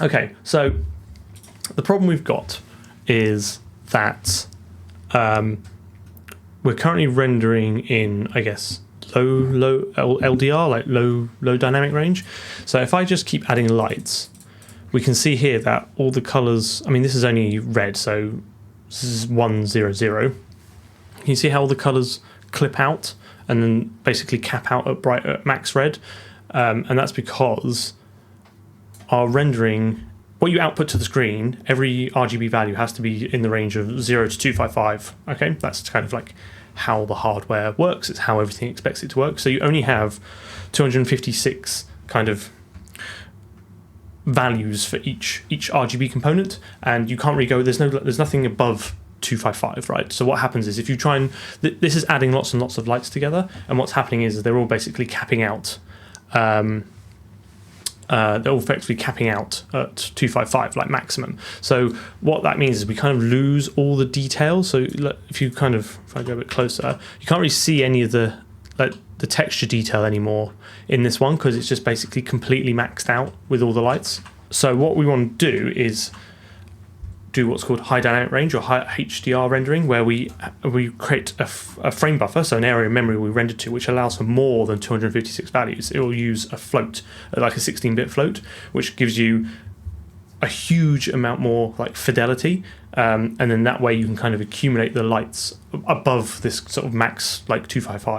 Okay, so the problem we've got is that we're currently rendering in, I guess, low LDR, like low dynamic range. So if I just keep adding lights, we can see here that all the colors, I mean, this is only red, so this is 100. You see how all the colors clip out and then basically cap out at max red, and that's because our rendering, what you output to the screen, every RGB value has to be in the range of 0 to 255. Okay, that's kind of like how the hardware works. It's how everything expects it to work. So you only have 256 kind of values for each RGB component, and you can't really go. There's nothing above 255, right? So what happens is if you try and this is adding lots and lots of lights together, and what's happening is they're all basically capping out. They're all effectively capping out at 255, like maximum. So what that means is we kind of lose all the details. So if I go a bit closer, you can't really see any of the texture detail anymore in this one because it's just basically completely maxed out with all the lights. So what we want to do is do what's called high dynamic range or high HDR rendering, where we create a frame buffer, so an area of memory we render to, which allows for more than 256 values. It will use a float, like a 16-bit float, which gives you a huge amount more like fidelity, and then that way you can kind of accumulate the lights above this sort of max like 255.